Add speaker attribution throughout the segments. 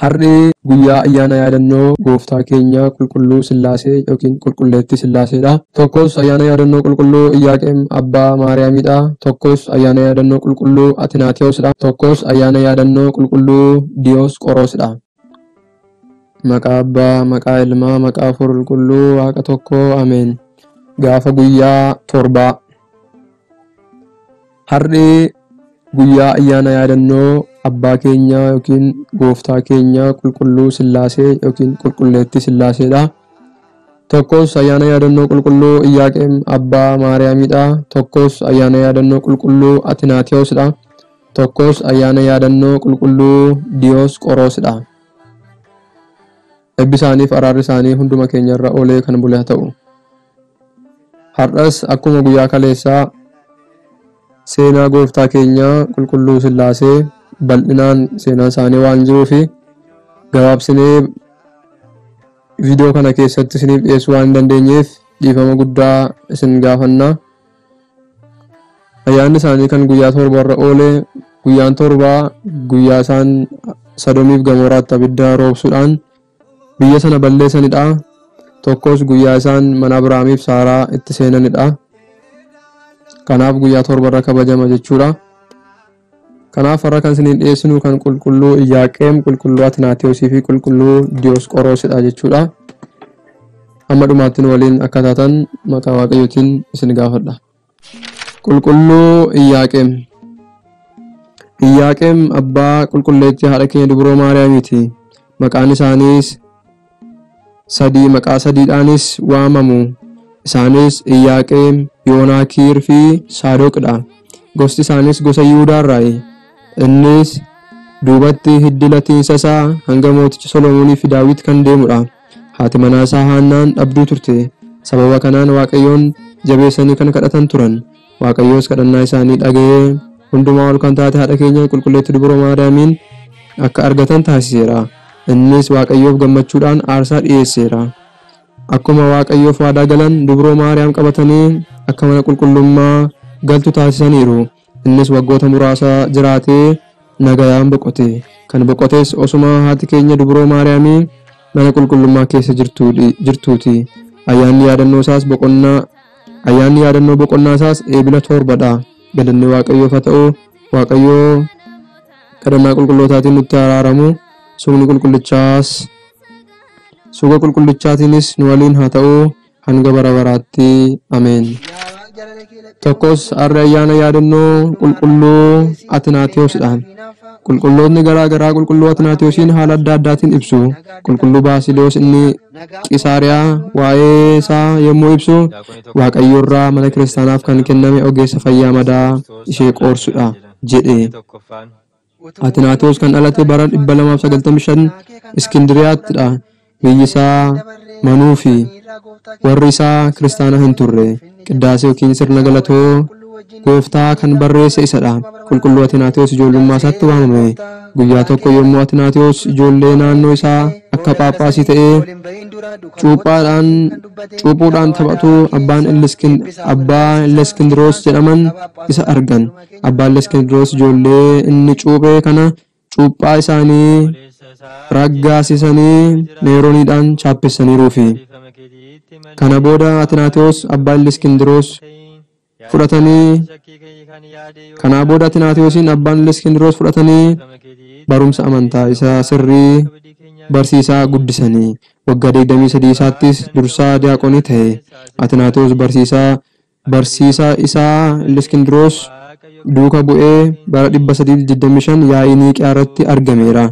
Speaker 1: Har'i guyyaa ayyaana yaadannoo gooftaa keenya qulqulluu Sillaasee yookiin qulqulleettii Sillaaseedha. Tokkos ayyaana yaadannoo qulqulluu Iyyaaqeem abbaa Maariyaamidha. Tokkos ayyaana yaadannoo qulqulluu Atinaatiyoosidha. Tokkos ayyaana yaadannoo qulqulluu Diyoosqoroosidha. Maqaa Abbaa, maqaa Ilmaa, maqaa Hafuura Qulqulluu Waaqa tokkoo Ameen. Gaafa guyyaa torbaa. Har'i guyyaa ayyaana yaadannoo abbaa keenya yookiin gooftaa keenya qulqulluu Sillaasee yookiin qulqulleettii Sillaaseedha. Tokkos ayyaana yaadannoo qulqulluu Iyyaaqeem abbaa Maariyaamidha. Tokkos ayyaana yaadannoo qulqulluu Atinaatiyoosidha. Tokkos ayyaana yaadannoo qulqulluu Diyoosqoroosidha. Eebbi isaaniif araarri isaanii hunduma keenya irra oolee kan bule haa ta'u. Har'as akkuma guyyaa kaleessaa seenaa gooftaa keenya qulqulluu Sillaasee bal'inaan seenaan isaanii waan jiruuf gabaabsinee viidiyoo kana keessatti isiniif dhiyeessuu waan hin dandeenyeef dhiifama guddaa isin gaafanna. Ayyaanni isaanii kan guyyaa torba irra oole, guyyaan torbaa guyyaa isaan Sodomiif Gamoraatti abidda roobsuudhaan biyya sana balleessanidha. Tokkos guyyaa isaan mana Abrahaamiif Saaraa itti seenanidha. Kanaaf guyyaa torba irra kabajama jechuudha. Kanaaf har'a kan isiniin dhiyeessinu kan qulqulluu Iyyaaqeem, qulqulluu Atinaatiyoosii fi qulqulluu Diyoosqoroosidha jechuudha. Amma dhumaatti nu waliin akka taatan maqaa Waaqayyootiin isin gaafadha. Qulqulluu Iyyaaqeem. Iyyaaqeem abbaa qulqulleettii haadha keenya dubroo Maariyaamiiti. Maqaan isaaniis sadii, maqaa sadiidhaanis waamamu. Isaanis Iyyaaqeem, Yoonaakiir fi Saadoqdha. Gosti isaanis gosa Yihuudaarraayi. Innis duubatti hiddi latiinsa isaa hanga mooticha Solomoonii fi Daawit kan deemudha. Haati manaa isaa Haannaan dhabduu turte. Sababa kanaan Waaqayyoon jabeessanii kan kadhatan turan. Waaqayyoos kadhannaa isaanii dhaga'ee hundumaa ol kan taate haadha keenya qulqulleettii dubroo Maariyaamiin akka argatan taasiseera. Innis Waaqayyoof gammachuudhaan aarsaa dhiyeesseera. Akkuma Waaqayyoof waadaa galan dubroo Maariyaam qabatanii akka mana qulqullummaa galtu taasisaniiru. Innis waggoota muraasa jiraatee nagayaan boqote. Kan boqotes osuma haati keenya dubroo Maariyaamii mana qulqullummaa keessa jirtuuti. Ayyaanni yaadannoo boqonnaa isaas eebila torbadha. Galanni Waaqayyoof haa ta'u. Waaqayyoo kadhannaa qulqullootaatiin nutti araaramu. Suuga qulqullichaatiinis nu waliin haa ta'u hanga bara baraatti. Ameen. Tokkos har'a ayyaana yaadannoo qulqulluu Atinaatiyoosidha. Qulqulloonni garaa garaa qulqulluu Atinaatiyoosiin haala adda addaatiin ibsu. Qulqulluu Baasiliyoos inni Qisaariyaa waa'ee isaa yommuu ibsu, Waaqayyo irraa mana kiristaanaaf kan kenname ogeessa fayyaa madaa ishee qoorsudha jedhe. Atinaatiyoos kan dhalate bara 295 Iskindiriyaatidha. Biyyi isaa manuu fi warri isaa kiristaana hin turre. Qiddaasee yookiin sirna galatoo gooftaa kan barreesse isadha. Qulqulluu Atinaatiyoos ijoollummaa isaatti waamame. Guyyaa tokko yommuu Atinaatiyoos ijoollee naannoo isaa akka Phaaphaasii ta'ee cuuphuudhaan taphatu abbaan Iskindroos jedhaman isa argan. Abbaan Iskindroos ijoollee inni cuuphee kana cuuphaa isaanii raggaasisanii meerooniidhaan chaappessaniiruufi. Kana booda Atinaatiyoos abbaan Iskindroos fudhatanii barumsa amantaa isaa sirrii barsiisaa guddisanii. Waggaa 23 isaattis dursaa diyaaqonii ta'e. Atinaatiyoos barsiisaa isaa Iskindroos duuka bu'ee bara 325 yaa'ii Niiqiyaa irratti argameera.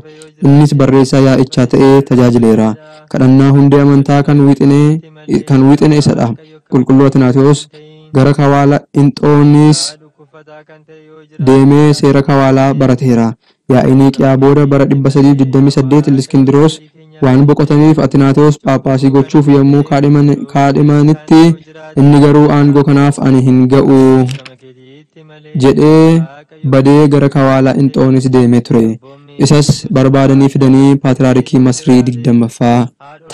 Speaker 1: Innis barreessaa yaa'ichaa ta'ee tajaajileera. Kadhannaa hundee amantaa kan wixine isadha. Qulqulluu Atinaatiyoos gara kawaalaa Inxooniis deemee seera kawaalaa barateera. Yaa'ii Niiqiyaa booda bara 328 Iskindroos waan boqotaniif Atinaatiyoos Phaaphaasii gochuuf yommuu kaadhimanitti inni garuu aangoo kanaaf ani hin ga'u jedhee badee gara kawaalaa Inxoonis deemee ture. Isas barbaadanii fidanii Paatriyaarkii Masrii 20ffaa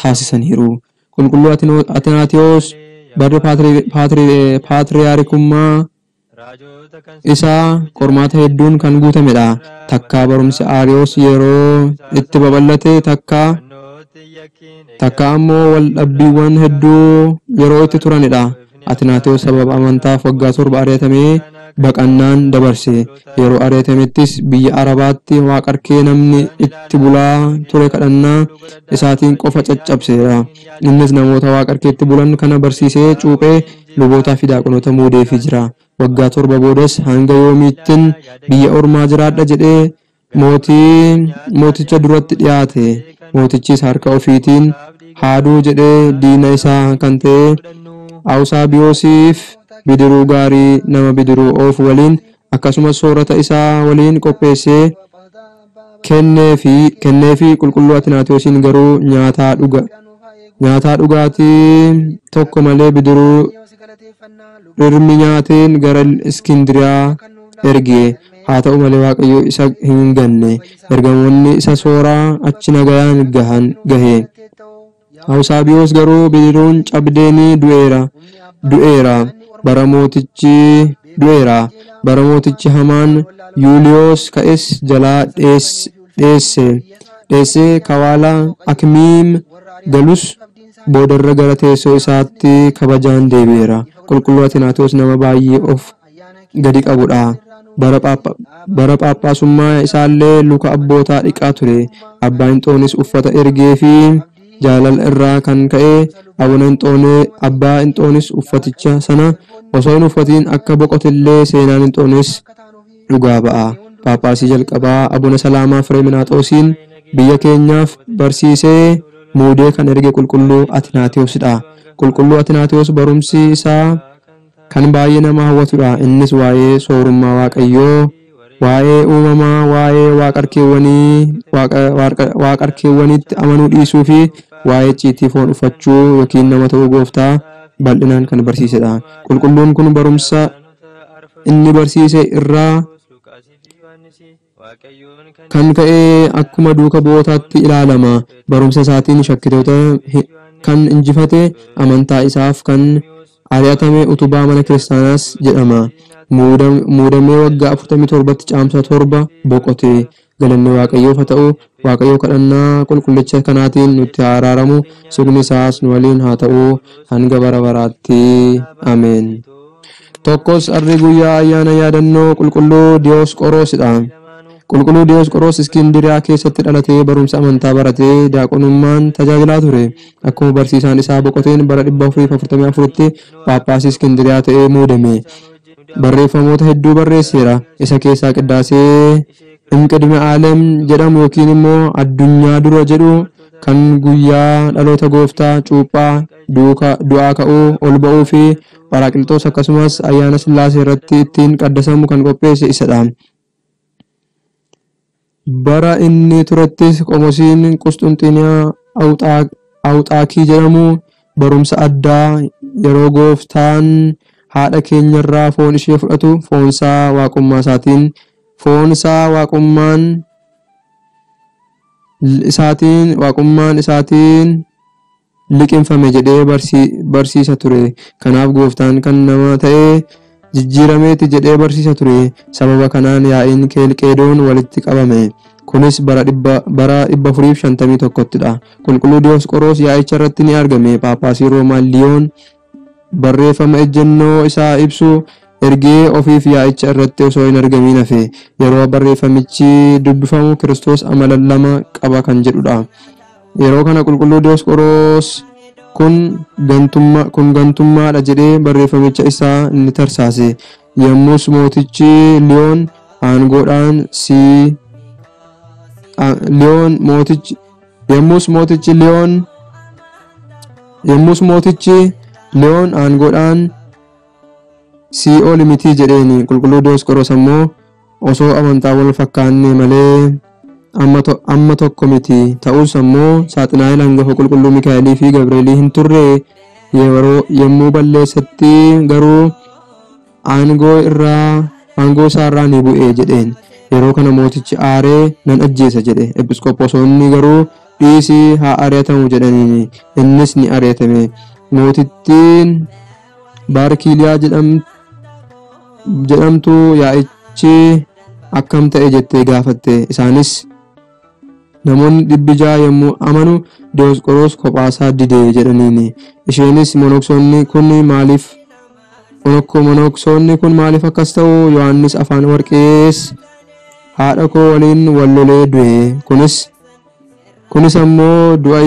Speaker 1: taasisaniiru. Qulqulluu Atinaatiyoos barri paatriyaarikummaa isaa qormaata hedduun kan guutamedha. Takkaa barumsi Aariyoos yeroo itti babal'ate, takka ammoo wal dhabbiiwwan hedduu yeroo itti turanidha. Atinaatewos sababa amantaaf waggaa 7 ari'atamee baqannaan dabarse. Yeroo ari'atamettis biyya Arabaatti waaqarkee namni itti bulaa ture kadhannaa isaatiin qofa caccabseera. Innis namoota waaqarkeetti bulan kana barsiisee cuuphee lubootaa fi daaqonoota muudeefii jira. Waggaa 7 boodas hanga yoomiittiin biyya ormaa jiraadha jedhee mooticha duratti dhiyaate. Mootichis harka ofiitiin haaduu jedhee diina isaa kan ta'e Awusaabiyoosiif bidiruu gaarii nama bidiruu oofu waliin akkasumas soorata isaa waliin qopheessee kenneefi qulqulluu Atinaatewosiin garuu nyaataa dhugaatii tokko malee bidiruu dhirmi nyaateen gara Iskindiriyaa erge. Haa ta'u malee Waaqayyo isa hin ganne. Ergamoonni isa sooraa achi nagayaan gahe. Awusaabiyoos garuu bidiruun cabdeenii du'eera. Bara mootichi hamaan Yuuliyoos ka'es jalaa dheesse Kawaala Akmiim galus boodarra gara teessoo isaatti kabajaan deebi'eera. Qulqulluu Atinaatewos nama baay'ee of gadi qabudha. Bara paappaasummaa isaallee luka abbootaa dhiqaa ture. Abbaan Inxoonis uffata ergee fi jaalala irraa kan ka'e abbaa Inxoonis uffaticha sana osoo hin uffatiin akka boqotillee seenaan Inxoonis dhugaa ba'a. Paappaasii jalqabaa Abuna Salaamaa Fireeminaaxoosiin biyya keenyaaf barsiisee muudee kan erge qulqulluu Atinaatewosdha. Qulqulluu Atinaatewos barumsi isaa kan baay'ee nama hawwatudha. Innis waa'ee soorummaa Waaqayyoo, waa'ee uumamaa, waa'ee waaqarkeewwanitti amanuu dhiisuu fi waa'ee icciitii foon uffachuu yookiin nama ta'uu Gooftaa bal'inaan kan barsiisedha. Qulqulluun kun barumsa inni barsiise irraa kan ka'e akkuma duuka bu'ootaatti ilaalama. Barumsa isaatiin shakkitoota kan injifate, amantaa isaaf kan ari'atame utubaa mana kiristaanaas jedhama. Muudamee waggaa 47tti caamsa 7 boqote. Galanni Waaqayyoof haa ta'u. Waaqayyo kadhannaa qulqullicha kanaatiin nutti haa araaramu. Sirni isaas nu waliin haa ta'u hanga bara baraatti. Ameen. Tokkos arri guyyaa ayyaana yaadannoo qulqulluu Diyoosqoroosidha. Qulqulluu Diyoosqoroos Iskindiriyaa keessatti dhalatee barumsa amantaa baratee daaqonummaan tajaajilaa ture. Akkuma barsiisaan isaa boqoteen bara 444tti Paappaasii Iskindiriyaa ta'ee muudame. Barreeffamoota hedduu barreesseera. Isa keessaa qiddaasee Inqidme Aalem jedhamu yookiin immoo addunyaa dura jedhu kan guyyaa dhaloota Gooftaa, cuuphaa, du'aa ka'uu, ol ba'uu fi Phaaraaqilixoos akkasumas ayyaana Sillaasee irratti ittiin qaddasamu kan qopheesse isadha. Bara inni turettis Qomosiin Qusxunxiniyaa Awuxaakii jedhamu barumsa addaa yeroo Gooftaan haadha keenyarraa foon ishee fudhatu foonsaa waaqummaan isaatiin liqinfame jedhee barsiisa ture. Kanaaf Gooftaan kan nama ta'ee jijjiirameeti jedhee barsiisa ture. Sababa kanaan yaa'iin Kelqeedoon walitti qabame. Kunis bara 451ttidha. Qulqulluu Diyoosqoroos yaa'icha irratti ni argame. Paappaasii Roomaa Liyoon barreeffama ejjennoo isaa ibsu ergee ofiif yaa'icha irratti osoo hin argamiin hafe. Yeroo barreeffamichi dubbifamu Kiristoos amala 2 qaba kan jedhudha. Yeroo kana qulqulluu Diyoosqoroos kun gantummaadha jedhee barreeffamicha isaa ni tarsaase. Yommus mootichi Liyoon aangoodhaan si'ool mitii jedheeni. Qulqulluu Diyoosqoroos ammoo osoo amantaa wal fakkaanne malee amma tokko miti. Ta'us ammoo Saaxinaa'el hangafa qulqulluu Mikaa'elii fi Gabreelii hin turre. Yommuu balleessetti garuu aangoo isaa irraa ni bu'e jedheen. Yeroo kana mootichi aaree nan ajjeesa jedhe. Episkooposoonni garuu dhiisii haa ari'atamu jedhaniini. Innis ni ari'atame. Mootittiin Baarkiliyaa jedhamtu yaa'ichi akkam ta'e jettee gaafatte. Isaanis namoonni 600 yommuu amanu Diyoosqoroos kophaasaa didee jedhaniini. Isheenis monoksoonni kun maaliif akkas ta'u? Yohaannis afaan warqees haadha koo waliin wal lolee du'e. Kunis ammoo du'a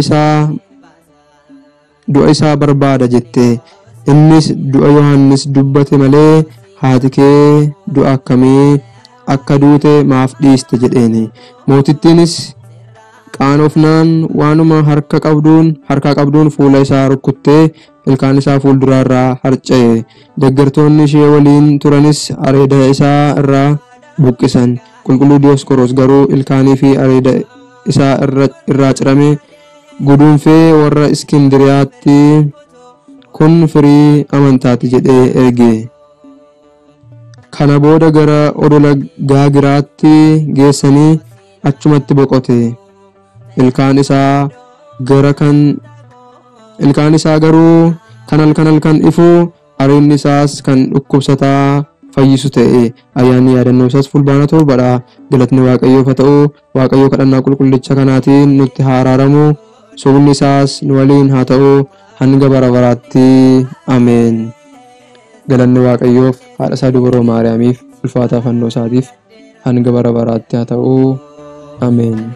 Speaker 1: isaa barbaada jette. Innis du'a Yohaannis dubbate malee haati kee du'a akkamii akka duute maaf dhiiste jedheeni. Mootittiinis qaanofnaan waanuma harkaa qabduun fuula isaa rukuttee ilkaan isaa fuulduraarraa harca'e. Deeggartoonni ishee waliin turanis areeda isaa irraa buqqisan. Qulqulluu Diyoosqoroos garuu ilkaanii fi areeda isaa irraa cirame guduunfee warra Iskindiriyaatti kun firii amantaati jedhee erge. Kana booda gara odola gaagiraatti geessanii achumatti boqote. Ilkaan isaa garuu kan halkan ifu, areedni isaas kan dhukkubsataa fayyisu ta'e. Ayyaanni yaadannoo isaas fulbaana 7dha. Galatni Waaqayyoof haa ta'u. Waaqayyoo kadhannaa qulqullicha kanaatiin nutti haa araaramu. Sobni isaas nu waliin haa ta'u hanga bara baraatti. Ameen. Galanni Waaqayyoof, haadha isaa dubroo Maariyaamiif, ulfaataa fannoo isaatiif hanga bara baraatti haa ta'u. Ameen.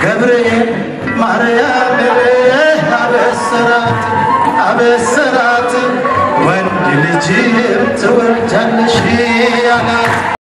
Speaker 2: ገብርኤል ማርያም አበሰራት ወንድ ልጅም ትወልጃለሽ